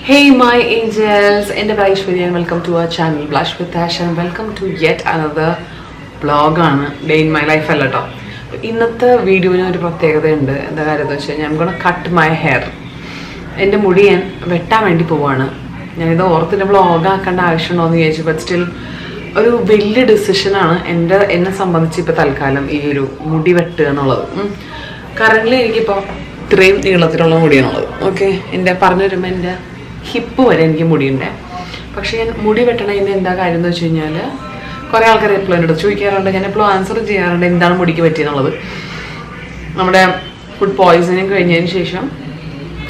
Hey my angels, എൻ്റെ പേര് Aishwarya and welcome to our channel Blush with Ash and welcome to yet another vlog ആണ് day in my life അല്ല കേട്ടോ. ഇന്നത്തെ വീഡിയോന് ഒരു പ്രത്യേകതയുണ്ട്. എന്താ കാര്യം എന്ന് വെച്ച് കഴിഞ്ഞാൽ I'm gonna cut my hair. എൻ്റെ മുടി ഞാൻ വെട്ടാൻ വേണ്ടി പോവാണ്. ഞാനിത് ഓർത്തിട്ട് വ്ളോഗ് ആക്കേണ്ട ആവശ്യമുണ്ടോ എന്ന് ചോദിച്ചു. ബട്ട് സ്റ്റിൽ ഒരു വലിയ ഡിസിഷനാണ് എന്നെ സംബന്ധിച്ച് ഇപ്പോൾ തൽക്കാലം ഈ ഒരു മുടി വെട്ടുക എന്നുള്ളത്. കറൻ്റ് എനിക്കിപ്പോൾ ഇത്രയും നീളത്തിലുള്ള മുടിയാണുള്ളത്. ഓക്കെ, എൻ്റെ പറഞ്ഞു വരുമ്പോൾ എൻ്റെ ഹിപ്പ് വരെ എനിക്ക് മുടിയുണ്ട്. പക്ഷേ ഞാൻ മുടി വെട്ടണതിൻ്റെ എന്താ കാര്യം എന്ന് വെച്ച് കഴിഞ്ഞാൽ കുറേ ആൾക്കാർ എപ്പോഴും എന്നോട് ചോദിക്കാറുണ്ട്, ഞാൻ എപ്പോഴും ആൻസർ ചെയ്യാറുണ്ട് എന്താണ് മുടിക്ക് പറ്റിയെന്നുള്ളത്. നമ്മുടെ ഫുഡ് പോയ്സണിങ് കഴിഞ്ഞതിന് ശേഷം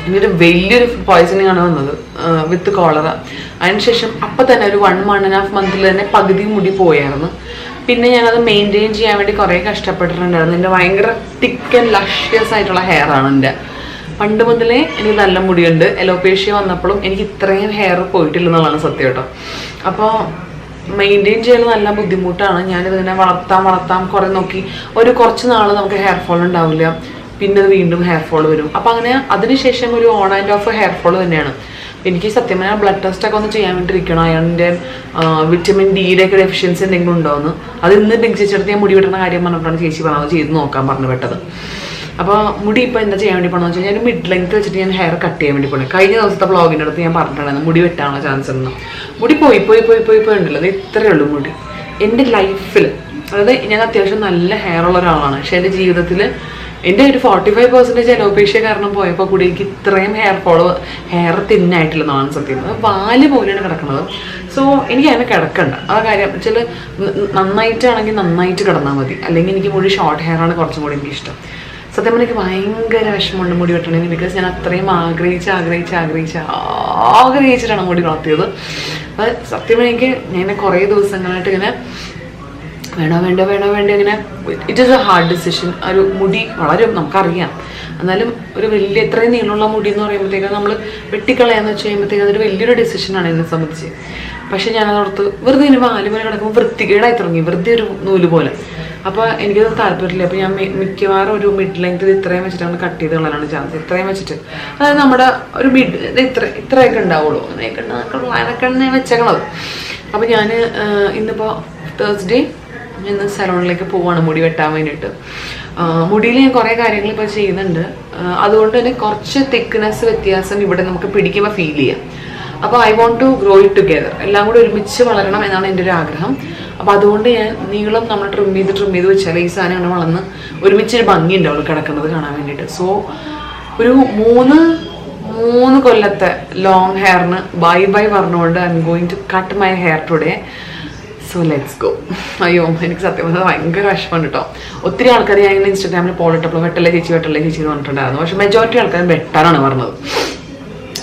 ഇതൊരു വലിയൊരു ഫുഡ് പോയ്സണിങ് ആണ് വന്നത് വിത്ത് കോളറ. അതിനുശേഷം അപ്പം തന്നെ ഒരു 1.5 മന്തിൽ തന്നെ പകുതി മുടി പോയായിരുന്നു. പിന്നെ ഞാനത് മെയിൻറ്റെയിൻ ചെയ്യാൻ വേണ്ടി കുറേ കഷ്ടപ്പെട്ടിട്ടുണ്ടായിരുന്നു. എൻ്റെ ഭയങ്കര തിക്ക് ആൻഡ് ലഷ്യസ് ആയിട്ടുള്ള ഹെയർ ആണ് എൻ്റെ. പണ്ട് മുതലേ എനിക്ക് നല്ല മുടിയുണ്ട്. എലോപേഷ്യ വന്നപ്പോഴും എനിക്ക് ഇത്രയും ഹെയർ പോയിട്ടില്ലെന്നുള്ളതാണ് സത്യം കേട്ടോ. അപ്പോൾ മെയിൻറ്റെയിൻ ചെയ്യൽ നല്ല ബുദ്ധിമുട്ടാണ്. ഞാനിതിങ്ങനെ വളർത്താം കുറേ നോക്കി കുറച്ച് നാൾ നമുക്ക് ഹെയർ ഫോൾ ഉണ്ടാവില്ല, പിന്നെ അത് വീണ്ടും ഹെയർ ഫോൾ വരും. അപ്പം അങ്ങനെ അതിനുശേഷം ഒരു on and off hair fall തന്നെയാണ്. എനിക്ക് സത്യം പറഞ്ഞാൽ ബ്ലഡ് ടെസ്റ്റ് ഒക്കെ ഒന്ന് ചെയ്യാൻ വേണ്ടിയിരിക്കണം. അയണിൻ്റെ വിറ്റമിൻ ഡിയുടെ ഒക്കെ ഡെഫിഷ്യൻസി എന്തെങ്കിലും ഉണ്ടോ എന്ന്. അത് ഇന്ന് ചേച്ചിയെടുത്ത് ഞാൻ മുടി വെട്ടുന്ന കാര്യം പറഞ്ഞപ്പോഴാണ് ചേച്ചി പറഞ്ഞത് ചെയ്ത് നോക്കാൻ പറഞ്ഞു പെട്ടത്. അപ്പോൾ മുടി ഇപ്പോൾ എന്താ ചെയ്യാൻ വേണ്ടി പോകണമെന്ന് വെച്ചാൽ ഞാൻ മിഡ് ലെങ്ത് വെച്ചിട്ട് ഞാൻ ഹെയർ കട്ട് ചെയ്യാൻ വേണ്ടി പോകണം. കഴിഞ്ഞ ദിവസത്തെ വ്ളോഗിൻ്റെ അടുത്ത് ഞാൻ പറഞ്ഞിട്ടുണ്ടായിരുന്നു മുടി വെട്ടാനുള്ള ചാൻസ് ഉണ്ടെന്ന്. മുടി പോയി ഉണ്ടല്ലോ, അത് ഇത്രയേ ഉള്ളൂ മുടി എൻ്റെ ലൈഫിൽ. അതായത് ഞാൻ അത്യാവശ്യം നല്ല ഹെയർ ഉള്ള ഒരാളാണ്. പക്ഷേ എൻ്റെ ജീവിതത്തിൽ എൻ്റെ ഒരു 45% എലോപേഷ്യ കാരണം പോയപ്പോൾ കൂടി എനിക്ക് ഇത്രയും ഹെയർ തിന്നായിട്ടില്ലെന്നാണ് സത്യം. അത് വാല് പോലെയാണ് കിടക്കുന്നത്. സോ എനിക്ക് അതിനെ കിടക്കണ്ട. ആ കാര്യം ചില നന്നായിട്ടാണെങ്കിൽ നന്നായിട്ട് കിടന്നാൽ മതി. അല്ലെങ്കിൽ എനിക്ക് മുടി ഷോർട്ട് ഹെയർ ആണ് കുറച്ചും കൂടി എനിക്കിഷ്ടം. സത്യം പറഞ്ഞാൽ എനിക്ക് ഭയങ്കര വിഷമമുണ്ട് മുടി വെട്ടണമെങ്കിൽ. ബിക്കോസ് ഞാൻ അത്രയും ആഗ്രഹിച്ചിട്ടാണ് മുടി വളർത്തിയത്. അപ്പം സത്യം എനിക്ക് ഞാൻ കുറേ ദിവസങ്ങളായിട്ട് ഇങ്ങനെ വേണോ ഇങ്ങനെ it is A hard decision. ഒരു മുടി വളരെ നമുക്കറിയാം, എന്നാലും ഒരു വലിയ ഇത്രയും നീളമുള്ള മുടി എന്ന് പറയുമ്പോഴത്തേക്കും നമ്മൾ വെട്ടിക്കളയാന്ന് വെച്ച് കഴിയുമ്പോഴത്തേക്കും അതൊരു വലിയൊരു ഡിസിഷനാണ് എന്നെ സംബന്ധിച്ച്. പക്ഷേ ഞാനതോർത്ത് വെറുതെ ഇനി വാല് പോലെ കിടക്കുമ്പോൾ വൃത്തികേടായി തുടങ്ങി, വെറുതെ ഒരു നൂല് പോലെ. അപ്പോൾ എനിക്കത് താല്പര്യമില്ല. അപ്പോൾ ഞാൻ മിക്കവാറും ഒരു മിഡ് ലെങ്ത് ഇത്രയും വെച്ചിട്ടാണ് കട്ട് ചെയ്ത് കളയാനാണ് ചാൻസ്. ഇത്രയും വെച്ചിട്ട്, അതായത് നമ്മുടെ ഒരു മിഡ് ഇത്രയൊക്കെ ഉണ്ടാവുള്ളൂ, അങ്ങനെയൊക്കെ വെച്ചേക്കണത്. അപ്പോൾ ഞാൻ ഇന്നിപ്പോൾ തേഴ്സ്ഡേ ഇന്ന് സലോണിലേക്ക് പോവാണ് മുടി വെട്ടാൻ വേണ്ടിയിട്ട്. മുടിയിൽ ഞാൻ കുറേ കാര്യങ്ങൾ ഇപ്പോൾ ചെയ്യുന്നുണ്ട്. അതുകൊണ്ട് തന്നെ കുറച്ച് തിക്നെസ് വ്യത്യാസം ഇവിടെ നമുക്ക് പിടിക്കുമ്പോൾ ഫീൽ ചെയ്യാം. അപ്പോൾ I want to grow it together. എല്ലാം കൂടി ഒരുമിച്ച് വളരണം എന്നാണ് എൻ്റെ ഒരു ആഗ്രഹം. അപ്പോൾ അതുകൊണ്ട് ഞാൻ നീളം നമ്മൾ ട്രിം ചെയ്ത് വെച്ചാൽ ഈ സാധനം അങ്ങനെ വളർന്ന് ഒരുമിച്ചൊരു ഭംഗി ഉണ്ടാവുള്ളൂ കിടക്കുന്നത് കാണാൻ വേണ്ടിയിട്ട്. സോ ഒരു മൂന്ന് കൊല്ലത്തെ ലോങ് ഹെയറിന് ബൈ പറഞ്ഞുകൊണ്ട് I'm going to cut my hair today. So let's go. അയ്യോ, എനിക്ക് സത്യം പറഞ്ഞാൽ ഭയങ്കര വിഷമമുണ്ട് കേട്ടോ. ഒത്തിരി ആൾക്കാർ ഞാൻ ഇങ്ങനെ ഇൻസ്റ്റാഗ്രാമിൽ പോളിട്ടപ്പോൾ വെട്ടല്ലേ ചേച്ചി എന്ന് പറഞ്ഞിട്ടുണ്ടായിരുന്നു. പക്ഷേ മെജോറിറ്റി ആൾക്കാരും വെട്ടാനാണ് പറഞ്ഞത്.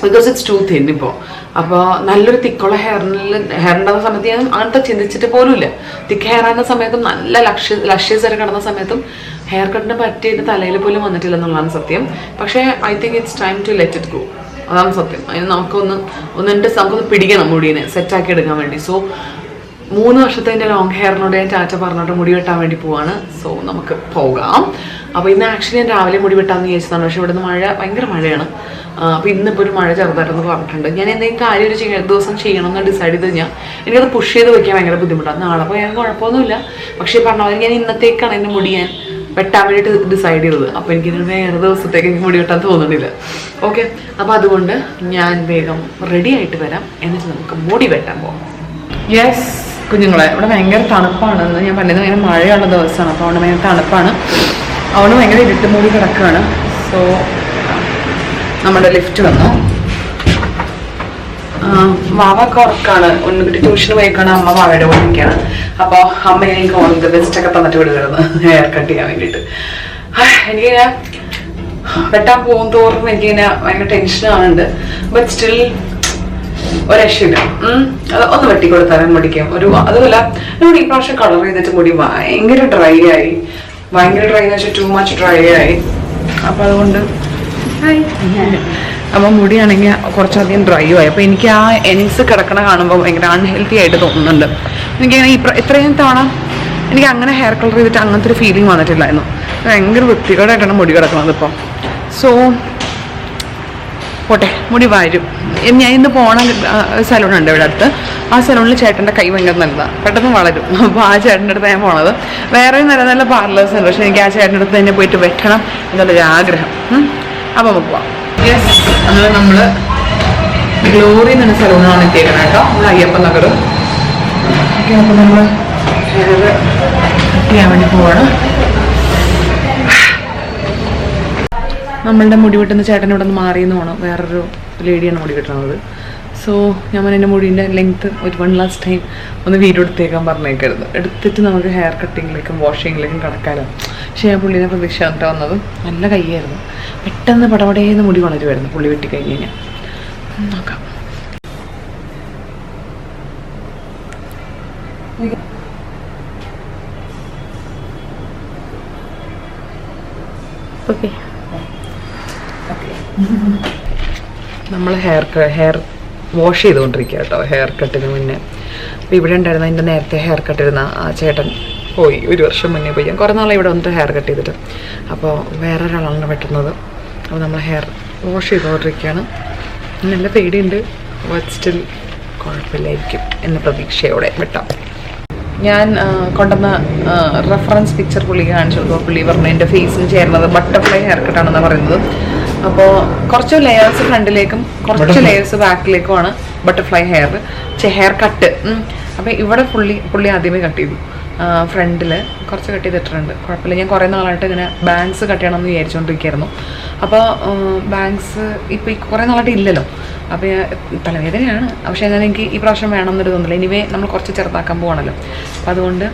ബിക്കോസ് ഇറ്റ്സ് ടു തിൻ ഇപ്പോൾ. അപ്പോൾ നല്ലൊരു തിക്കുള്ള ഹെയറുണ്ടാകുന്ന സമയത്ത് ഞാൻ അങ്ങനത്തെ ചിന്തിച്ചിട്ട് പോലും ഇല്ല. തിക്ക് ഹെയർ ആകുന്ന സമയത്തും നല്ല ലഷ്യസ് വരെ കിടന്ന സമയത്തും ഹെയർ കട്ടിന് പറ്റിയിട്ട് തലയിൽ പോലും വന്നിട്ടില്ല എന്നുള്ളതാണ് സത്യം. പക്ഷേ I think it's time to let it go. അതാണ് സത്യം. അതിന് നമുക്കൊന്ന് പിടിക്കണം മുടീനെ സെറ്റാക്കി എടുക്കാൻ വേണ്ടി. സോ 3 വർഷത്തെ എൻ്റെ ലോങ് ഹെയറിനോട് ഞാൻ ടാറ്റ പറഞ്ഞിട്ട് മുടി വെട്ടാൻ വേണ്ടി പോവാണ്. സോ നമുക്ക് പോകാം. അപ്പോൾ ഇന്ന് ആക്ച്വലി ഞാൻ രാവിലെ മുടി വെട്ടാമെന്ന് വിചാരിച്ചതാണ്. പക്ഷേ ഇവിടുന്ന് ഭയങ്കര മഴയാണ്. അപ്പോൾ ഇന്നിപ്പോൾ ഒരു മഴ ചെറുതായിട്ടൊന്ന് പറഞ്ഞിട്ടുണ്ട്. ഞാൻ എന്തെങ്കിലും കാര്യം ഒരു ദിവസം ചെയ്യണമെന്ന് ഡിസൈഡ് ചെയ്ത് കഴിഞ്ഞാൽ എനിക്കത് പുഷ് ചെയ്ത് വയ്ക്കാൻ ഭയങ്കര ബുദ്ധിമുട്ടാണ്. നാളെ പോയാൽ കുഴപ്പമൊന്നുമില്ല. പക്ഷേ പറഞ്ഞ പോലെ ഞാൻ ഇന്നത്തേക്കാണ് എൻ്റെ മുടി ഞാൻ വെട്ടാൻ വേണ്ടിയിട്ട് ഡിസൈഡ് ചെയ്തത്. അപ്പോൾ എനിക്കിത് വേറെ ദിവസത്തേക്ക് എനിക്ക് മുടി വെട്ടാൻ തോന്നുന്നില്ല. ഓക്കെ, അപ്പോൾ അതുകൊണ്ട് ഞാൻ വേഗം റെഡി ആയിട്ട് വരാം. എന്നിട്ട് നമുക്ക് മുടി വെട്ടാൻ പോകാം. യെസ് കുഞ്ഞുങ്ങളെ, ഇവിടെ ഭയങ്കര തണുപ്പാണെന്ന് ഞാൻ പറഞ്ഞത്. ഭയങ്കര മഴയുള്ള ദിവസമാണ്. അപ്പോൾ അവിടെ ഭയങ്കര തണുപ്പാണ്. അവിടെ ഭയങ്കര ഇരുട്ട് മൂടി കിടക്കുകയാണ്. സോ നമ്മുടെ ലിഫ്റ്റ് വന്നു. വാവൊക്കെ ഉറക്കാണ്. ഒന്നുകിട്ട് ട്യൂഷന് പോയിക്കാണ്. അമ്മ വാവയുടെ കൂടെ നിൽക്കുകയാണ്. അപ്പോൾ അമ്മ എനിക്ക് ഓൺ ദ ബെസ്റ്റ് ഒക്കെ തന്നിട്ട് വിടുകയായിരുന്നു ഹെയർ കട്ട് ചെയ്യാൻ വേണ്ടിയിട്ട്. എനിക്കിങ്ങനെ വെട്ടാൻ പോകും തോറും എനിക്കിങ്ങനെ ഭയങ്കര ടെൻഷനാണുണ്ട്. ബട്ട് സ്റ്റിൽ ഒരു രക്ഷയില്ല. അത് ഒന്ന് വെട്ടിക്കൊടുത്താലും മുടിക്കും അതുമല്ല എന്നോട് ഈ പ്രാവശ്യം കളർ ചെയ്തിട്ട് മുടി ഭയങ്കര ഡ്രൈ ആയി എന്ന് വെച്ചാൽ ടു മച്ച് ഡ്രൈ ആയി. അപ്പം അതുകൊണ്ട് അപ്പം മുടിയാണെങ്കിൽ കുറച്ചധികം ഡ്രൈ ആയി. അപ്പോൾ എനിക്ക് ആ എൻസ് കിടക്കണ കാണുമ്പോൾ ഭയങ്കര അൺഹെൽത്തി ആയിട്ട് തോന്നുന്നുണ്ട്. എനിക്കങ്ങനെ ഇത്രയും തവണ എനിക്ക് അങ്ങനെ ഹെയർ കളർ ചെയ്തിട്ട് അങ്ങനത്തെ ഒരു ഫീലിംഗ് വന്നിട്ടില്ലായിരുന്നു. ഭയങ്കര വൃത്തികേടായിട്ടാണ് മുടി കിടക്കുന്നത് ഇപ്പോൾ. സോ പോട്ടെ, മുടി വരും. ഞാൻ ഇന്ന് പോണ സലൂണുണ്ട് ഇവിടെ അടുത്ത്. ആ സലൂണിൽ ചേട്ടൻ്റെ കൈ ഭയങ്കര നല്ലതാണ്, പെട്ടെന്ന് വളരും. അപ്പോൾ ആ ചേട്ടൻ്റെ അടുത്ത് ഞാൻ പോണത്. വേറെയും നല്ല നല്ല പാർലേഴ്സ് ഉണ്ട്, പക്ഷെ എനിക്ക് ആ ചേട്ടൻ്റെ അടുത്ത് തന്നെ പോയിട്ട് വെട്ടണം എന്നുള്ളൊരു ആഗ്രഹം. അപ്പോൾ നമുക്ക് പോവാം. യെസ്, അങ്ങനെ നമ്മൾ ഗ്ലോറി എന്ന സലൂണാണ് എത്തിയേക്കുന്നത് കേട്ടോ, നമ്മൾ അയ്യപ്പൻ നഗർ. ഓക്കെ, അപ്പോൾ നമ്മൾ ഹെയർ കട്ട് ചെയ്യാൻ വേണ്ടി പോവാണ്. നമ്മളുടെ മുടി വെട്ടുന്ന ചേട്ടൻ ഇവിടെ നിന്ന് മാറിയെന്ന് വേണം, വേറൊരു ലേഡിയാണ് മുടി വെട്ടുന്നത്. സോ ഞാൻ എൻ്റെ മുടീൻ്റെ ലെങ്ത്ത് ഒരു 1 ലാസ്റ്റ് ടൈം ഒന്ന് വീഡിയോ എടുത്തേക്കാൻ പറഞ്ഞേക്കരുത്, എടുത്തിട്ട് നമുക്ക് ഹെയർ കട്ടിങ്ങിലേക്കും വാഷിങ്ങിലേക്കും കിടക്കാമല്ലോ. പക്ഷേ ഞാൻ പുള്ളീനെ പ്രതീക്ഷ കണ്ടിട്ട് വന്നത്. നല്ല കയ്യായിരുന്നു, പെട്ടെന്ന് പടപടേന്ന് മുടി വളരുമായിരുന്നു പുള്ളി വെട്ടിക്കഴിഞ്ഞ് കഴിഞ്ഞാൽ. നോക്കാം. ഓക്കെ, നമ്മൾ ഹെയർ വാഷ് ചെയ്തുകൊണ്ടിരിക്കുക കേട്ടോ, ഹെയർ കട്ടിന് മുന്നേ. അപ്പോൾ ഇവിടെ ഉണ്ടായിരുന്ന എൻ്റെ നേരത്തെ ഹെയർ കട്ടിരുന്ന ആ ചേട്ടൻ പോയി, 1 വർഷം മുന്നേ പോയി. ഞാൻ കുറേ നാളെ ഇവിടെ വന്നിട്ട് ഹെയർ കട്ട് ചെയ്തിട്ട്. അപ്പോൾ വേറൊരാളാണ് വെട്ടുന്നത്. അപ്പോൾ നമ്മൾ ഹെയർ വാഷ് ചെയ്തുകൊണ്ടിരിക്കുകയാണ്. നല്ല പേടിയുണ്ട്, ബട്ട് സ്റ്റിൽ കുഴപ്പമില്ലായിരിക്കും എന്ന പ്രതീക്ഷയോടെ വെട്ടാം. ഞാൻ കൊണ്ടുവന്ന റെഫറൻസ് പിക്ചർ പുള്ളിക്ക് കാണിച്ചു കൊടുക്കുക. പുള്ളി പറഞ്ഞു എൻ്റെ ഫേസിന് ചേർന്നത് ബട്ടർഫ്ലൈ ഹെയർ കട്ടാണെന്നാണ് പറയുന്നത്. അപ്പോൾ കുറച്ച് ലെയേഴ്സ് ഫ്രണ്ടിലേക്കും കുറച്ച് ലെയേഴ്സ് ബാക്കിലേക്കുമാണ് ബട്ടർഫ്ലൈ ഹെയർ കട്ട്. അപ്പോൾ ഇവിടെ പുള്ളി ആദ്യമേ കട്ട് ചെയ്തു. ഫ്രണ്ടിൽ കുറച്ച് കട്ട് ചെയ്തിട്ടുണ്ട്, കുഴപ്പമില്ല. ഞാൻ കുറേ നാളായിട്ട് ഇങ്ങനെ ബാങ്ക്സ് കട്ട് ചെയ്യണമെന്ന് വിചാരിച്ചുകൊണ്ടിരിക്കുകയായിരുന്നു. അപ്പോൾ ബാങ്ക്സ് ഇപ്പോൾ കുറേ നാളായിട്ട് ഇല്ലല്ലോ. അപ്പോൾ തലവേദനയാണ്, പക്ഷേ എന്നാൽ എനിക്ക് ഈ പ്രാവശ്യം വേണമെന്നൊരു തോന്നില്ല. എനിവേ നമ്മൾ കുറച്ച് ചെറുതാക്കാൻ പോകണമല്ലോ, അപ്പോൾ അതുകൊണ്ട്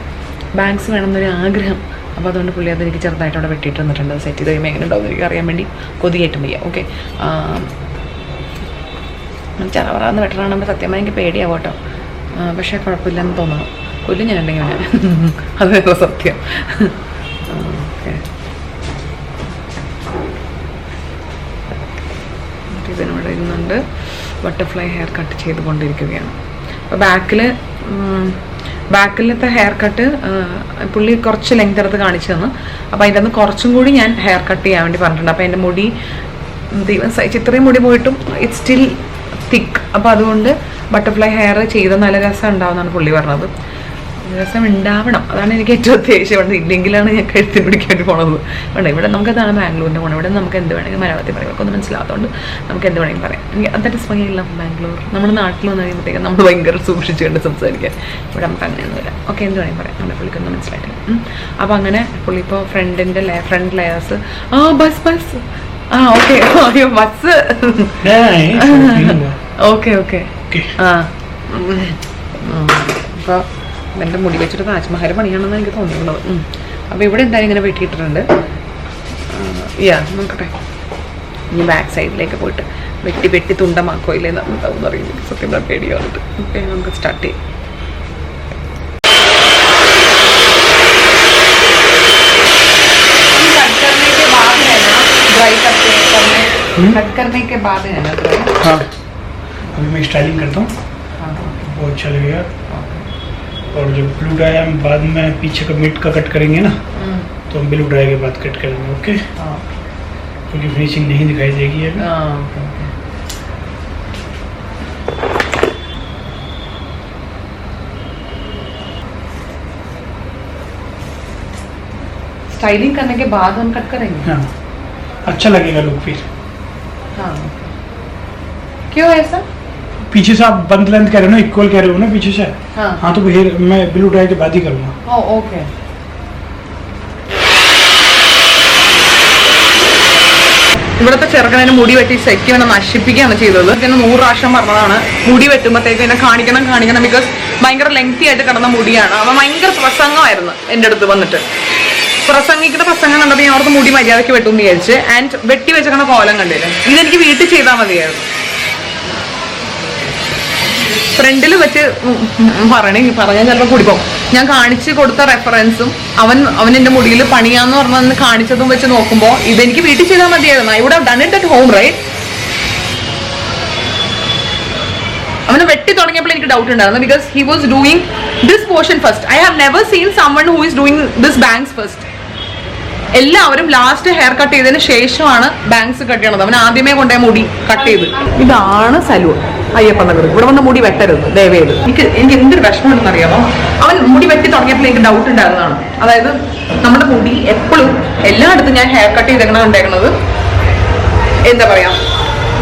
ബാങ്ക്സ് വേണമെന്നൊരു ആഗ്രഹം. അപ്പോൾ അതുകൊണ്ട് പുള്ളി അതെനിക്ക് ചെറുതായിട്ട് അവിടെ വെട്ടിയിട്ട് വന്നിട്ടുണ്ട്. സെറ്റ് ചെയ്ത് കഴിയുമ്പോൾ എങ്ങനെ ഉണ്ടാവും എനിക്ക് അറിയാൻ വേണ്ടി കൊതിയായിട്ടും വയ്യ. ഓക്കെ, ചെറവറാന്ന് വെട്ടണമെങ്കിൽ സത്യമായി എനിക്ക് പേടിയാവും കേട്ടോ, പക്ഷേ കുഴപ്പമില്ലെന്ന് തോന്നണം. കൊല്ലും ഞാൻ ഉണ്ടെങ്കിൽ അവനെ, അത് വേറെ സത്യം. ഓക്കെ, ഇതിനോട് ഇരുന്നുണ്ട് ബട്ടർഫ്ലൈ ഹെയർ കട്ട് ചെയ്തുകൊണ്ടിരിക്കുകയാണ്. അപ്പോൾ ബാക്കിലത്തെ ഹെയർ കട്ട് പുള്ളി കുറച്ച് ലെങ്ത് എടുത്ത് കാണിച്ചു തന്നു. അപ്പോൾ അതിൻ്റെ അന്ന് കുറച്ചും കൂടി ഞാൻ ഹെയർ കട്ട് ചെയ്യാൻ വേണ്ടി പറഞ്ഞിട്ടുണ്ട്. അപ്പോൾ എൻ്റെ മുടി ദൈവം സഹിച്ച് ഇത്രയും മുടി പോയിട്ടും ഇറ്റ്സ് സ്റ്റിൽ തിക്ക്. അപ്പോൾ അതുകൊണ്ട് ബട്ടർഫ്ലൈ ഹെയർ ചെയ്ത നല്ല രസം ഉണ്ടാവുമെന്നാണ് പുള്ളി പറഞ്ഞത്. രസം ഉണ്ടാവണം, അതാണ് എനിക്ക് ഏറ്റവും ദേഷ്യം. ഇല്ലെങ്കിലാണ് ഞാൻ കഴുത്തിന് പിടിക്കാൻ വേണ്ടി പോണത്. വേണ്ട, ഇവിടെ നമുക്കതാണ് ബാംഗ്ലൂരിൻ്റെ പോകണം. ഇവിടെ നമുക്ക് എന്ത് വേണമെങ്കിൽ മലയാളത്തിൽ പറയാം, ഒന്നും മനസ്സിലാത്തതുകൊണ്ട് നമുക്ക് എന്ത് വേണമെങ്കിൽ പറയാം. എനിക്ക് അതൊക്കെ സ്മൈല്ല ബാംഗ്ലൂർ. നമ്മുടെ നാട്ടിൽ വന്ന് കഴിയുമ്പോഴത്തേക്കും നമ്മൾ ഭയങ്കര സൂക്ഷിച്ചുകൊണ്ട് സംസാരിക്കാൻ. ഇവിടെ നമുക്ക് അങ്ങനെയൊന്നുമില്ല. ഓക്കെ, എന്ത് വേണമെങ്കിൽ പറയാം, നമ്മുടെ പുള്ളിക്കൊന്നും മനസ്സിലായിട്ടില്ല. അപ്പോൾ അങ്ങനെ പുള്ളി ഇപ്പോൾ ഫ്രണ്ട് ലെയേഴ്സ് ബസ് ഓക്കെ, അയ്യോ ബസ് ഓക്കെ അപ്പോൾ എൻ്റെ മുടി വെച്ചിട്ട് താജ്മഹൽ പണിയാണെന്ന് എനിക്ക് തോന്നിയിട്ടുള്ളത്. അപ്പോൾ ഇവിടെ എന്തായാലും ഇങ്ങനെ വെട്ടിയിട്ടിട്ടുണ്ട്. നോക്കട്ടെ, ഇനി ബാക്ക് സൈഡിലേക്ക് പോയിട്ട് വെട്ടി തുണ്ടമാക്കോ ഇല്ലേ ഉണ്ടാവും അറിയില്ല, സത്യം പറഞ്ഞാൽ പേടിയാവുന്നുണ്ട്. ഓക്കെ, നമുക്ക് സ്റ്റാർട്ട് ചെയ്യാം. कट करने के बाद है ना ड्राई? हाँ, अभी मैं स्टाइलिंग करता हूँ, बहुत अच्छा लगेगा. और जो ब्लू ड्राई हम बाद में पीछे का मिड का कट करेंगे ना, तो हम ब्लू ड्राई के बाद कट करेंगे. ओके, क्योंकि फिनिशिंग नहीं दिखाई देगी अभी. स्टाइलिंग करने के बाद हम कट करेंगे. हाँ, अच्छा लगेगा लुक फिर. हाँ, क्यों ऐसा? पीछे से आप बंद लेंथ कह रहे हो ना, इक्वल कह रहे हो ना पीछे से. हाँ, तो हेयर मैं ब्लू ड्राई के बाद ही करूँगा. ओके. ഇവിടുത്തെ ചെറുക്കനെ മുടി വെട്ടി ശരിക്കും എന്നെ നശിപ്പിക്കുകയാണ് ചെയ്തത്. എന്നെ 100 പ്രാവശ്യം പറഞ്ഞതാണ് മുടി വെട്ടുമ്പോഴത്തേക്ക് എന്നെ കാണിക്കണം, ബിക്കോസ് ഭയങ്കര ലെങ്തി ആയിട്ട് കിടന്ന മുടിയാണ്. അവൻ ഭയങ്കര പ്രസംഗമായിരുന്നു എൻ്റെ അടുത്ത് വന്നിട്ട്. പ്രസംഗിക്കുന്ന പ്രസംഗം കണ്ടപ്പോൾ ഞാൻ അവിടുത്തെ മുടി മര്യാദയ്ക്ക് വെട്ടുമെന്ന് വിചാരിച്ച്. ആൻഡ് വെട്ടി വെച്ചേക്കണ കോലം കണ്ടില്ല. ഇതെനിക്ക് വീട്ടിൽ ചെയ്താൽ മതിയായിരുന്നു. ഫ്രണ്ടിൽ വെച്ച് പറഞ്ഞാൽ ചിലപ്പോൾ കുടിക്കും. ഞാൻ കാണിച്ചു കൊടുത്ത റെഫറൻസും അവൻ എൻ്റെ മുടിയിൽ പണിയാന്ന് പറഞ്ഞ് കാണിച്ചതും വെച്ച് നോക്കുമ്പോൾ ഇതെനിക്ക് വീട്ടിൽ ചെയ്താൽ മതിയായിരുന്നു. I would have done it at home, right? അവനെ വെട്ടി തുടങ്ങിയപ്പോൾ എനിക്ക് ഡൗട്ട് ഉണ്ടായിരുന്നു, because he was doing this portion first. I have never seen someone who is doing this bangs first. എല്ലാവരും ലാസ്റ്റ് ഹെയർ കട്ട് ചെയ്തതിന് ശേഷമാണ് ബാങ്ക്സ് കട്ട് ചെയ്യണത്. അവൻ ആദ്യമേ കൊണ്ടുപോയി മുടി കട്ട് ചെയ്ത്. ഇതാണ് സലൂൺ അയ്യപ്പ നഗർ. ഇവിടെ വന്ന് മുടി വെട്ടരുത് ദയവേത്. എനിക്ക് എന്തൊരു വിഷമം ഉണ്ടെന്ന് അറിയാമോ, അവൻ മുടി വെട്ടി തുടങ്ങിയപ്പോൾ എനിക്ക് ഡൗട്ട് ഉണ്ടായിരുന്നതാണ്. അതായത് നമ്മുടെ മുടി എപ്പോഴും എല്ലായിടത്തും ഞാൻ ഹെയർ കട്ട് ചെയ്തേക്കണത് എന്താ പറയാ,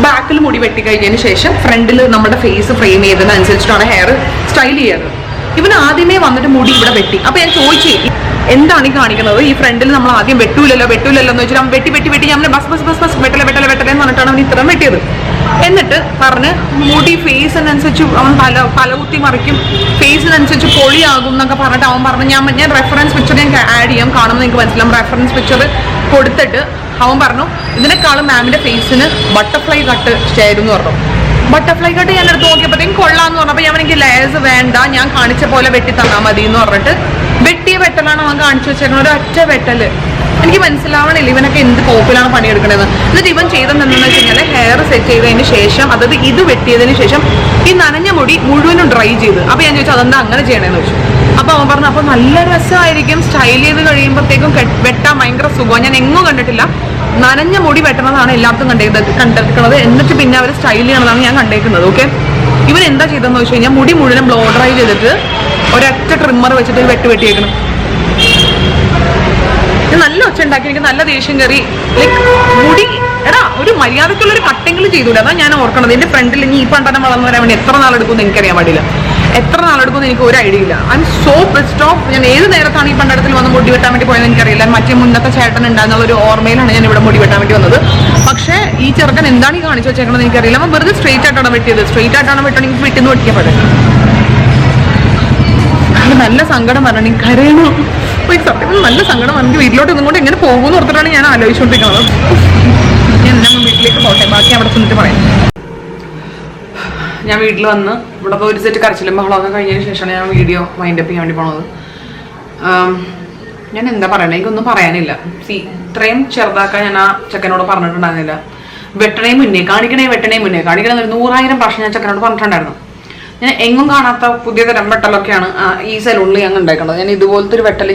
ബാക്കിൽ മുടി വെട്ടി കഴിഞ്ഞതിന് ശേഷം ഫ്രണ്ടിൽ നമ്മുടെ ഫേസ് ഫ്രെയിം ചെയ്തതിനനുസരിച്ചിട്ടാണ് ഹെയർ സ്റ്റൈൽ ചെയ്യുന്നത്. ഇവൻ ആദ്യമേ വന്നിട്ട് മുടി ഇവിടെ വെട്ടി. അപ്പൊ ഞാൻ ചോദിച്ചു എന്താണ് ഈ കാണിക്കുന്നത്, ഈ ഫ്രണ്ടിൽ നമ്മൾ ആദ്യം വെട്ടൂലല്ലോ എന്ന് വെച്ചാൽ അവൻ വെട്ടി ഞാൻ ബസ് വെട്ടലെ എന്ന് പറഞ്ഞിട്ടാണ് അവൻ ഇത്രയും വെട്ടിയത്. എന്നിട്ട് പറഞ്ഞ് മുടി ഫേസിനനുസരിച്ച് അവൻ തലകുത്തി മറിക്കും, ഫേസിനനുസരിച്ച് പൊളിയാകും എന്നൊക്കെ പറഞ്ഞിട്ട് അവൻ പറഞ്ഞു. ഞാൻ റെഫറൻസ് പിക്ചർ ഞാൻ ആഡ് ചെയ്യാം, കാണുമ്പോൾ നിങ്ങൾക്ക് മനസ്സിലാവും. റെഫറൻസ് പിക്ചർ കൊടുത്തിട്ട് അവൻ പറഞ്ഞു ഇതിനേക്കാളും മാമിന്റെ ഫേസിന് ബട്ടർഫ്ലൈ കട്ട് ചെയ്യായിരുന്നു പറഞ്ഞു. ബട്ടർഫ്ലൈ കട്ട് ഞാൻ എടുത്ത് നോക്കിയപ്പോഴത്തേക്കും കൊള്ളാന്ന് പറഞ്ഞപ്പോൾ ഞാൻ എനിക്ക് ലേയേഴ്സ് വേണ്ട, ഞാൻ കാണിച്ച പോലെ വെട്ടി തന്നാൽ മതി എന്ന് പറഞ്ഞിട്ട് വെട്ടിയ വെട്ടലാണ് അവൻ കാണിച്ചു വെച്ചേക്കുന്നത്. ഒരു ഒറ്റ വെട്ടല്. എനിക്ക് മനസ്സിലാവണില്ല ഇവനൊക്കെ എന്ത് കോപ്പിലാണ് പണിയെടുക്കണത്. എന്നിട്ട് ഇവൻ ചെയ്തെന്താണെന്ന് വെച്ച് കഴിഞ്ഞാൽ ഹെയർ സെറ്റ് ചെയ്തതിന് ശേഷം, അതായത് ഇത് വെട്ടിയതിന് ശേഷം ഈ നനഞ്ഞ മുടി മുഴുവനും ഡ്രൈ ചെയ്ത്. അപ്പൊ ഞാൻ ചോദിച്ചു അതെന്താ അങ്ങനെ ചെയ്യണേന്ന് വെച്ചു. അപ്പൊ അവൻ പറഞ്ഞു അപ്പൊ നല്ല രസമായിരിക്കും, സ്റ്റൈൽ ചെയ്ത് കഴിയുമ്പോഴത്തേക്കും വെട്ടാൻ ഭയങ്കര സുഖം. ഞാൻ എങ്ങും കണ്ടിട്ടില്ല, നനഞ്ഞ മുടി വെട്ടണതാണ് എല്ലാത്തും കണ്ടിരിക്കുന്നത്, എന്നിട്ട് പിന്നെ അവർ സ്റ്റൈൽ ചെയ്യണതാണ് ഞാൻ കണ്ടേക്കുന്നത്. ഓക്കെ, ഇവൻ എന്താ ചെയ്തതെന്ന് വെച്ച് കഴിഞ്ഞാൽ മുടി മുഴുവൻ ബ്ലോ ഡ്രൈ ചെയ്തിട്ട് ഒരൊറ്റ ട്രിമ്മർ വെച്ചിട്ട് വെട്ടിയേക്കണം. നല്ല ഒച്ച ഉണ്ടാക്കി, എനിക്ക് നല്ല ദേഷ്യം കയറി. ലൈക്ക് മുടി എടാ ഒരു മര്യാദക്കുള്ളൊരു കട്ടെങ്കിലും ചെയ്തൂല. അതാ ഞാൻ ഓർക്കണത്. എന്റെ ഫ്രണ്ടിൽ ഇനി ഈ പണ്ടനം വളർന്നു വരാൻ വേണ്ടി എത്ര നാളെടുക്കുമെന്ന് എനിക്കറിയാൻ പാടില്ല, എത്ര നാളെടുക്കുമെന്ന് എനിക്ക് ഒരു ഐഡിയ ഇല്ല. I M so pissed of. ഞാൻ ഏത് നേരത്താണ് ഈ പണ്ടടത്തിൽ വന്ന് മുടി വെട്ടാൻ വേണ്ടി പോയെന്ന് എനിക്കറിയില്ല. മറ്റേ മുന്നത്തെ ചേട്ടൻ ഉണ്ടാകുന്ന ഒരു ഓർമ്മയിലാണ് ഞാൻ ഇവിടെ മുടി വെട്ടാൻ വേണ്ടി വന്നത്. പക്ഷേ ഈ ചെറുക്കൻ എന്താണ് ഈ കാണിച്ചു വെച്ചേക്കണമെന്ന് എനിക്കറിയില്ല. അവൻ വെറുതെ സ്ട്രെയിറ്റ് ആയിട്ടാണ് വെട്ടിയത്. സ്ട്രെയിറ്റ് ആയിട്ടാണ് വെട്ടണമെങ്കിൽ വെട്ടിന്ന് വെട്ടിയാൽ പറ്റില്ല. നല്ല സങ്കടം പറഞ്ഞു, കരയണു. സത്യം നല്ല സങ്കടം പറഞ്ഞു. വീട്ടിലോട്ട് ഒന്നും കൊണ്ട് എങ്ങനെ പോകുമെന്ന് ഓർത്തിട്ടാണ് ഞാൻ ആലോചിച്ചുകൊണ്ടിരിക്കുന്നത്. ഞാൻ വീട്ടിലേക്ക് പോട്ടെ, ബാക്കി അവിടെ ചെന്നിട്ട് പറയാം. ഞാൻ വീട്ടിൽ വന്ന് ഇവിടെ ഒരു സെറ്റ് കരച്ചിലും ബഹളമൊക്കെ കഴിഞ്ഞതിന് ശേഷമാണ് ഞാൻ വീഡിയോ വൈൻഡപ്പ് ചെയ്യാൻ വേണ്ടി പോണത്. ഞാൻ എന്താ പറയണേ, എനിക്കൊന്നും പറയാനില്ല. ഇത്രയും ചെറുതാക്കാൻ ഞാൻ ആ ചെക്കനോട് പറഞ്ഞിട്ടുണ്ടായിരുന്നില്ല. വെട്ടണേ മുന്നേ കാണിക്കണേ 100,000 പ്രാവശ്യം ഞാൻ ചെക്കനോട് പറഞ്ഞിട്ടുണ്ടായിരുന്നു. ഞാൻ എങ്ങും കാണാത്ത പുതിയ തരം വെട്ടലൊക്കെയാണ് ഈ സലൂണിൽ ഞാൻ ഉണ്ടാക്കുന്നത്. ഞാൻ ഇതുപോലത്തെ ഒരു വെട്ടൽ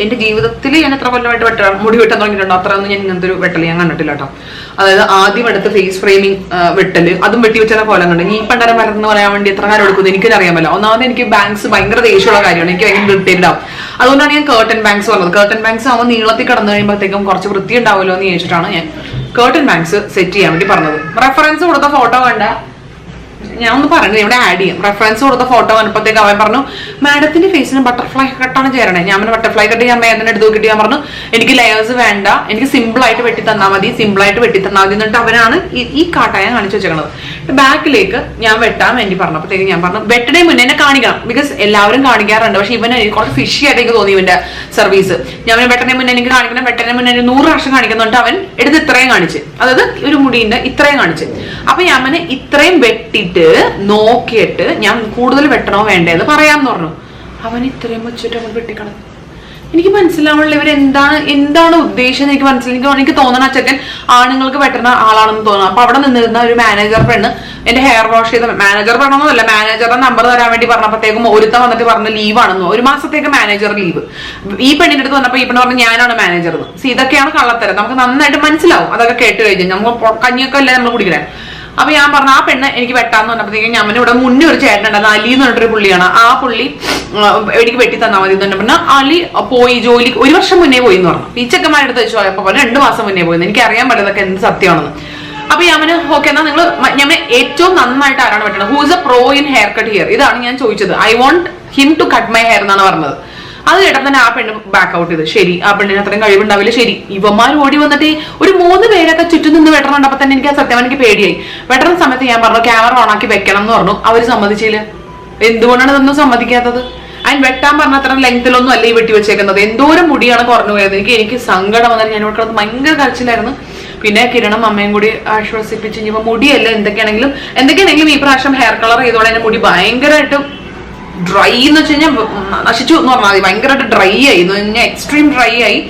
എൻ്റെ ജീവിതത്തിൽ ഞാൻ എത്ര കൊല്ലമായിട്ട് മുടി വെട്ടാൻ തുടങ്ങിയിട്ടുണ്ടോ അത്രയൊന്നും ഞാൻ ഇങ്ങനത്തെ ഒരു വെട്ടൽ ഞാൻ കണ്ടിട്ടില്ല കേട്ടോ. അതായത് ആദ്യം എടുത്ത് ഫേസ് ഫ്രെയിമിങ് വെട്ടല്, അതും വെട്ടി വെച്ചാൽ പോലെ കണ്ടു. ഈ പണ്ടരം മരന്ന് പറയാൻ വേണ്ടി എത്ര കാര്യം എടുക്കുന്നത് എനിക്കറിയാമല്ലോ. ഒന്നാമത് എനിക്ക് ബാങ്ക്സ് ഭയങ്കര ദേഷ്യമുള്ള കാര്യമാണ്, എനിക്ക് ഭയങ്കര ഇറിറ്റേറ്റഡ് ആവും. അതുകൊണ്ടാണ് ഞാൻ കേർട്ടൻ ബാങ്ക്സ് പറഞ്ഞത്. കേർട്ടൻ ബാങ്ക്സ് ആവുമ്പോൾ നീളത്തിൽ കടന്നു കഴിയുമ്പോഴത്തേക്കും കുറച്ച് വൃത്തി ഉണ്ടാവുമല്ലോ എന്ന് ചോദിച്ചിട്ടാണ് ഞാൻ കേർട്ടൻ ബാങ്ക്സ് സെറ്റ് ചെയ്യാൻ വേണ്ടി പറഞ്ഞത്. റെഫറൻസ് കൊടുത്ത ഫോട്ടോ കണ്ട ഞാൻ ഒന്ന് പറഞ്ഞത് ഇവിടെ ആഡ് ചെയ്യാം. റെഫറൻസ് കൊടുത്ത ഫോട്ടോ വന്നപ്പോഴത്തേക്ക് അവൻ പറഞ്ഞു മാഡത്തിന്റെ ഫേസിന് ബട്ടർഫ്ലൈ കട്ടാണ് ചേരണേ. ഞാൻ ബട്ടർഫ്ലൈ കട്ട് ഞാൻ വേദന എടുത്ത് നോക്കിയിട്ട് ഞാൻ പറഞ്ഞു എനിക്ക് ലെയേഴ്സ് വേണ്ട, എനിക്ക് സിമ്പിൾ ആയിട്ട് വെട്ടി തന്നാൽ മതി എന്നിട്ട് അവനാണ് ഈ കാട്ടായ കാണിച്ചു വെച്ചേക്കണത്. ബാക്കിലേക്ക് ഞാൻ വെട്ടാൻ വേണ്ടി പറഞ്ഞപ്പോഴത്തേക്ക് ഞാൻ പറഞ്ഞു വെട്ടണേ മുന്നേ എന്നെ കാണിക്കണം, ബിക്കോസ് എല്ലാവരും കാണിക്കാറുണ്ട്. പക്ഷെ ഇവന് കുറച്ച് ഫിഷി ആയിട്ട് എനിക്ക് തോന്നി ഇവന്റെ സർവീസ്. ഞാൻ വെട്ടണേ മുന്നേ എനിക്ക് കാണിക്കണം, വെട്ടണേ മുന്നേ 100 പ്രാവശ്യം കാണിക്കുന്നുണ്ട്. അവൻ എടുത്ത് ഇത്രയും കാണിച്ച്, അതായത് ഒരു മുടിന്റെ ഇത്രയും കാണിച്ച്. അപ്പൊ ഞാൻ അവനെ ഇത്രയും വെട്ടിട്ട് നോക്കിയിട്ട് ഞാൻ കൂടുതൽ വെട്ടണോ വേണ്ടേന്ന് പറയാമെന്ന് പറഞ്ഞു. അവൻ ഇത്രയും വെച്ചിട്ട് അവൻ വെട്ടിക്കളഞ്ഞു. എനിക്ക് മനസ്സിലാവുന്നില്ല എന്താണ് ഉദ്ദേശം എനിക്ക് മനസ്സിലായി. എനിക്ക് തോന്നണ ചെക്കൻ ആണുങ്ങൾക്ക് വെട്ടുന്ന ആളാണെന്ന് തോന്നുന്നു. അപ്പൊ അവിടെ നിന്നിരുന്ന ഒരു മാനേജർ പെണ്ണ് എന്റെ ഹെയർ വാഷ് ചെയ്ത മാനേജർ പെണ്ണൊന്നുമല്ല, മാനേജറുടെ നമ്പർ തരാൻ വേണ്ടി പറഞ്ഞപ്പോഴത്തേക്കും ഒരുത്തം വന്നിട്ട് പറഞ്ഞ ലീവാണെന്നോ, 1 മാസത്തേക്ക് മാനേജർ ലീവ്. ഈ പെണ്ണിന്റെ അടുത്ത് വന്നപ്പോ ഈ പെണ്ണ് പറഞ്ഞു ഞാനാണ് മാനേജർ. ഇതൊക്കെയാണ് കള്ളത്തരം. നമുക്ക് നന്നായിട്ട് മനസ്സിലാവും അതൊക്കെ കേട്ട് കഴിഞ്ഞാൽ. നമുക്ക് കഞ്ഞിയൊക്കെ അല്ലേ നമ്മൾ കുടിക്കണേ. അപ്പൊ ഞാൻ പറഞ്ഞു ആ പെണ്ണ് എനിക്ക് വെട്ടാന്ന് പറഞ്ഞപ്പോഴത്തേക്കും ഞാൻ ഇവിടെ മുന്നേ ഒരു ചേട്ടനുണ്ടായിരുന്നു, അലി എന്ന് പറഞ്ഞിട്ടൊരു പുള്ളിയാണ്. ആ പുള്ളി എനിക്ക് വെട്ടി തന്നാൽ മതി എന്ന് പറഞ്ഞാൽ അലി പോയി ജോലി 1 വർഷം മുന്നേ പോയി എന്ന് പറഞ്ഞു. ഈ ചെക്കന്മാരെടുത്ത് വെച്ച് പോയപ്പോ പോലെ 2 മാസം മുന്നേ പോയി. എനിക്ക് അറിയാൻ പറ്റുന്നതൊക്കെ എന്ത് സത്യമാണെന്ന്. അപ്പൊ ഞാൻ ഓക്കെ എന്നാ നിങ്ങൾ ഞാൻ ഏറ്റവും നന്നായിട്ട് ആരാണ് വെട്ടണത്, who's a pro in hair cut here, ഇതാണ് ഞാൻ ചോദിച്ചത്. I want him to cut my hair എന്നാണ് പറഞ്ഞത്. അത് കേട്ടപ്പോൾ തന്നെ ആ പെണ്ണ് ബാക്ക് ഔട്ട് ചെയ്ത്. ശരി, ആ പെണ്ണിന് അത്രയും കഴിവുണ്ടാവില്ല. ശരി, ഇവന്മാർ ഓടി വന്നിട്ട് ഒരു 3 പേരൊക്കെ ചുറ്റും നിന്ന് വെട്ടണുണ്ടപ്പോ തന്നെ എനിക്ക് സത്യം എനിക്ക് പേടിയായി. വെട്ടണ സമയത്ത് ഞാൻ പറഞ്ഞു ക്യാമറ ഓൺ ആക്കി വെക്കണം എന്ന് പറഞ്ഞു. അവര് സമ്മതിച്ചില്ല. എന്തുകൊണ്ടാണ് ഇതൊന്നും സമ്മതിക്കാത്തത്? അതിന് വെട്ടാൻ പറഞ്ഞ അത്ര ലെങ്ത്തിലൊന്നും അല്ല ഈ വെട്ടി വെച്ചേക്കുന്നത്. എന്തോരം മുടിയാണ് കുറഞ്ഞു പോയത്. എനിക്ക് സങ്കടം വന്നാൽ ഞാൻ ഇവിടെ ഭയങ്കര കരച്ചിലായിരുന്നു. പിന്നെ കിരണും അമ്മയും കൂടി ആശ്വസിപ്പിച്ച് ഇനിയിപ്പോ മുടിയല്ല എന്തൊക്കെയാണെങ്കിലും ഈ പ്രാവശ്യം ഹെയർ കളർ ചെയ്തോടെ എന്റെ മുടി ഭയങ്കരമായിട്ട് ഡ്രൈ എന്ന് വെച്ച് കഴിഞ്ഞാൽ നശിച്ചു എന്ന് പറഞ്ഞാൽ മതി. ഭയങ്കരമായിട്ട് ഡ്രൈ ആയി, എക്സ്ട്രീം ഡ്രൈ ആയി.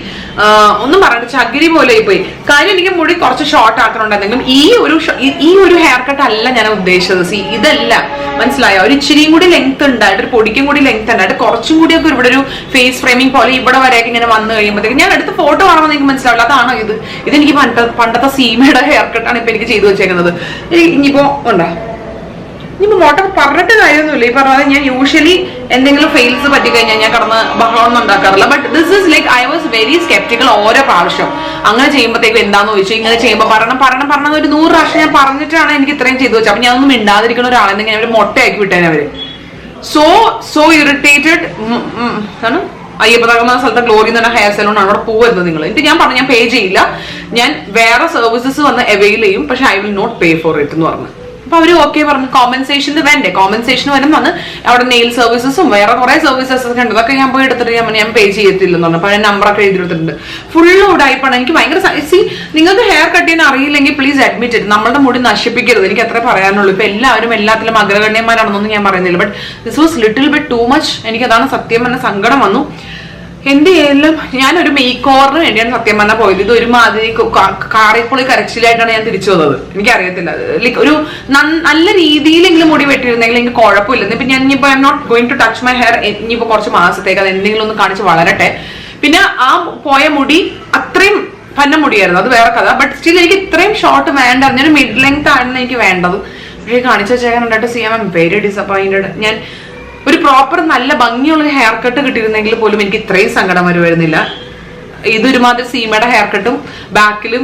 ഒന്നും പറഞ്ഞിട്ട് ചകിരി പോലെ പോയി. കാര്യം എനിക്ക് മുടി കുറച്ച് ഷോർട്ട് ആക്കണുണ്ടെങ്കിലും ഈ ഒരു ഹെയർ കട്ട് അല്ല ഞാൻ ഉദ്ദേശിച്ചത്. ഇതല്ല മനസ്സിലായോ? ഒരു ഇച്ചിരിയും കൂടി ലെങ്ത് ഉണ്ടായിട്ട്, ഒരു പൊടിക്കും കൂടി ലെങ്ത് ഉണ്ടായിട്ട്, കുറച്ചും കൂടിയൊക്കെ ഇവിടെ ഒരു ഫേസ് ഫ്രെയിമിംഗ് പോലെ ഇവിടെ വരെയൊക്കെ ഇങ്ങനെ വന്നു കഴിയുമ്പോഴത്തേക്ക് ഞാൻ എടുത്ത് ഫോട്ടോ കാണുമ്പോൾ നിങ്ങൾക്ക് മനസ്സിലാവില്ല അതാണോ ഇത്. ഇതെനിക്ക് പണ്ടത്തെ സീമയുടെ ഹെയർ കട്ടാണ് ഇപ്പൊ എനിക്ക് ചെയ്തു വെച്ചേക്കുന്നത്. ഇനിയിപ്പോ ഉണ്ടോ, ഇനിയിപ്പോ മോട്ടർ പറഞ്ഞിട്ട് കാര്യമൊന്നുമില്ല. ഈ പറഞ്ഞാൽ ഞാൻ യൂഷ്വലി എന്തെങ്കിലും ഫെയിൽസ് പറ്റിക്കഴിഞ്ഞാൽ ഞാൻ കടന്ന് ബഹളമൊന്നും ഉണ്ടാക്കാറില്ല. But this is like I was very sceptical ഓരോ പ്രാവശ്യം. അങ്ങനെ ചെയ്യുമ്പോഴത്തേക്കും എന്താന്ന് ചോദിച്ചു, ഇങ്ങനെ ചെയ്യുമ്പോൾ പറയണം ഒരു 100 പ്രാവശ്യം ഞാൻ പറഞ്ഞിട്ടാണ് എനിക്ക് ഇത്രയും ചെയ്തു വെച്ചത്. അപ്പൊ ഞാനൊന്നും മിണ്ടാതിരിക്കുന്ന ഒരാളെന്നെങ്കിൽ അവർ മൊട്ടയാക്കി വിട്ടേനെ അവര്. സോ ഇറിറ്റേറ്റഡ് ആണ്. അയ്യപ്പതാകുന്ന സ്ഥലത്തെ ഗ്ലോറി എന്ന് പറഞ്ഞ ഹെയർ സലൂൺ ആണ്, അവിടെ പോകരുത് നിങ്ങൾ. എന്നിട്ട് ഞാൻ പറഞ്ഞു ഞാൻ പേ ചെയ്യില്ല, ഞാൻ വേറെ സർവീസസ് വന്ന് അവൈൽ ചെയ്യും, പക്ഷെ I will not pay for it എന്ന് പറഞ്ഞു. അപ്പൊ അവര് ഓക്കെ പറഞ്ഞു. കോമ്പൻസേഷന് വേണ്ടേ, കോമ്പൻസേഷൻ വരും വന്ന് അവിടെ നെയിൽ സർവീസസും വേറെ കുറെ സർവീസസ് ഒക്കെ ഉണ്ട്, അതൊക്കെ ഞാൻ പോയി എടുത്തിട്ട് ഞാൻ പേ ചെയ്യത്തില്ലെന്ന് പറഞ്ഞു. അപ്പൊ ഞാൻ നമ്പറൊക്കെ എഴുതിയെടുത്തിട്ടുണ്ട്. ഫുള്ള് ഉടായിപ്പാണ്. എനിക്ക് ഭയങ്കര നിങ്ങൾക്ക് ഹെയർ കട്ട് ചെയ്യാൻ അറിയില്ലെങ്കിൽ പ്ലീസ് അഡ്മിറ്റ് ചെയ്ത് നമ്മളുടെ മുടി നശിപ്പിക്കരുത്. എനിക്ക് അത്രേ പറയാനുള്ളൂ. ഇപ്പൊ എല്ലാവരും എല്ലാത്തിലും അഗ്രഗണ്യന്മാരാണെന്നൊന്നും ഞാൻ പറയുന്നില്ല. But this was little bit too much. എനിക്ക് അതാണ് സത്യം പറഞ്ഞ സങ്കടം വന്നു. എന്റെ എല്ലാം ഞാനൊരു മേക്ക് ഓവറിന് വേണ്ടിയാണ് സത്യം പറഞ്ഞാൽ പോയത്. ഇത് ഒരുമാതിരി കാറിപ്പൊളി കരച്ചിലായിട്ടാണ് ഞാൻ തിരിച്ചു വന്നത്. എനിക്കറിയത്തില്ല, ലൈക്ക് ഒരു നല്ല രീതിയിലെങ്കിലും മുടി വെട്ടിയിരുന്നെങ്കിൽ എനിക്ക് കുഴപ്പമില്ല. ഇപ്പൊ ഞാൻ ഇനിയിപ്പോ I'm not going to touch my hair. ഇനിയിപ്പോ കുറച്ച് മാസത്തേക്ക് അത് എന്തെങ്കിലും ഒന്ന് കാണിച്ച് വളരട്ടെ. പിന്നെ ആ പോയ മുടി അത്രയും പന്ന മുടിയായിരുന്നു, അത് വേറെ കഥ. ബട്ട് സ്റ്റിൽ എനിക്ക് ഇത്രയും ഷോർട്ട് വേണ്ട, ഞാനൊരു മിഡ് ലെങ്ത് ആണ് എനിക്ക് വേണ്ടത്. പക്ഷേ കാണിച്ചു വെച്ചേക്കാൻ കണ്ടിട്ട് സി എം വെരി ഡിസപ്പോയിന്റഡ്. ഞാൻ ഒരു പ്രോപ്പർ നല്ല ഭംഗിയുള്ള ഹെയർ കട്ട് കിട്ടിയിരുന്നെങ്കിൽ പോലും എനിക്ക് ഇത്രയും സങ്കടം വരുമായിരുന്നില്ല. ഇതൊരുമാതിരി സീമയുടെ ഹെയർ കട്ടും ബാക്കിലും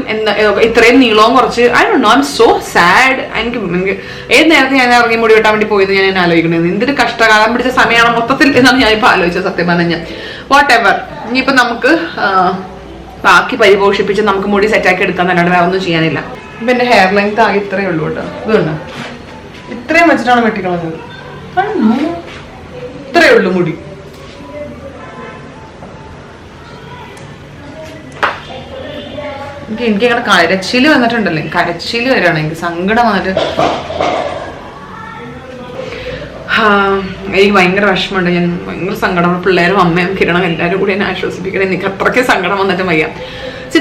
ഇത്രയും നീളവും കുറച്ച് I don't know, I M so sad. എനിക്ക് ഏത് നേരത്തെ ഞാൻ ഇറങ്ങി മുടി വെട്ടാൻ വേണ്ടി പോയത് ഞാൻ ആലോചിക്കണത്. എന്തൊരു കഷ്ടകാലം പിടിച്ച സമയമാണ് മൊത്തത്തിൽ എന്നാണ് ഞാനിപ്പോൾ ആലോചിച്ചത് സത്യം പറഞ്ഞാൽ. വാട്ട് എവർ, ഇനിയിപ്പോൾ നമുക്ക് ബാക്കി പരിപോഷിപ്പിച്ച് നമുക്ക് മുടി സെറ്റാക്കി എടുക്കാൻ അല്ലാണ്ട് വേറെ ഒന്നും ചെയ്യാനില്ല. ഇപ്പം എൻ്റെ ഹെയർ ലെങ്ത് ആകെ ഇത്രയേ ഉള്ളൂ കേട്ടോ. ഇതുണ്ട്, ഇത്രയും വെച്ചിട്ടാണ് വെട്ടിക്കളഞ്ഞത്. ഇത്രയേ ഉള്ളൂ മുടി. എനിക്കങ്ങനെ കരച്ചില് വന്നിട്ടുണ്ടല്ലേ, കരച്ചില് വരികയാണ്, എനിക്ക് സങ്കടം വന്നിട്ട് എനിക്ക് ഭയങ്കര വിഷമമുണ്ട്. ഞാൻ ഭയങ്കര സങ്കടമാണ്. പിള്ളേരും അമ്മയും കിരണം എല്ലാവരും കൂടി എന്നെ ആശ്വസിപ്പിക്കണം. എനിക്ക് അത്രയ്ക്ക് സങ്കടം വന്നിട്ട് വയ്യ.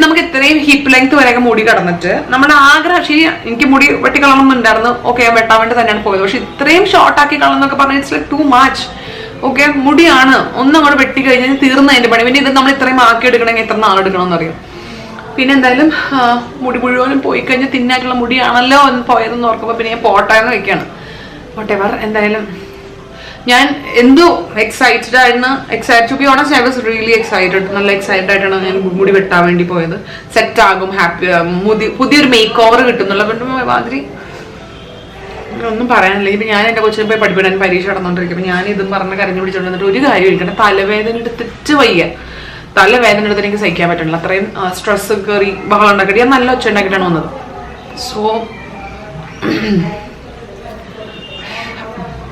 നമുക്ക് ഇത്രയും ഹിപ്പ് ലെങ്ത് വരെയൊക്കെ മുടി കടന്നിട്ട് നമ്മുടെ ആഗ്രഹം ശരി, എനിക്ക് മുടി വെട്ടിക്കളണമെന്നുണ്ടായിരുന്നു. ഓക്കെ, ഞാൻ വെട്ടാൻ വേണ്ടി തന്നെയാണ് പോയത്. പക്ഷെ ഇത്രയും ഷോർട്ടാക്കി കളന്നൊക്കെ പറഞ്ഞാൽ it's like too much. Okay, മുടിയാണ് ഒന്നങ്ങോട്ട് വെട്ടി കഴിഞ്ഞാൽ തീർന്നതിന്റെ പണി. പിന്നെ ഇത് നമ്മൾ ഇത്രയും ആക്കി എടുക്കണമെങ്കിൽ എത്ര നാളെടുക്കണം എന്നറിയാം. പിന്നെ എന്തായാലും മുടി മുഴുവനും പോയി കഴിഞ്ഞാൽ തിന്നായിട്ടുള്ള മുടിയാണല്ലോ എന്ന് പോയതെന്ന് ഓർക്കുമ്പോൾ പിന്നെ ഞാൻ പോട്ടാന്ന് വെക്കാണ്. വോട്ടെവർ, എന്തായാലും ഞാൻ എന്തോ എക്സൈറ്റഡ് ആയിരുന്നു. To be honest I was really excited. നല്ല എക്സൈറ്റഡ് ആയിട്ടാണ് ഞാൻ മുടി വെട്ടാൻ വേണ്ടി പോയത്. സെറ്റ് ആകും, ഹാപ്പി, പുതിയൊരു മേക്ക് ഓവർ കിട്ടുന്നുള്ള മാതിരി ഒന്നും പറയാനില്ല. ഇപ്പം ഞാൻ എൻ്റെ കൊച്ചിനെ പോയി പഠിപ്പിക്കാൻ പരീക്ഷ നടന്നുകൊണ്ടിരിക്കും. അപ്പം ഞാൻ ഇതും പറഞ്ഞ് കരഞ്ഞു പിടിച്ചോണ്ട് വന്നിട്ട് ഒരു കാര്യം ഇരിക്കണം. തലവേദന എടുത്തിട്ട് വയ്യ. തലവേദന എടുത്ത് എനിക്ക് സഹിക്കാൻ പറ്റണില്ല. അത്രയും സ്ട്രെസ് കയറി ബഹളം ഉണ്ടാക്കിയിട്ട് ഞാൻ നല്ല ഒച്ച ഉണ്ടാക്കിയിട്ടാണ് വന്നത്. സോ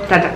ടാറ്റ.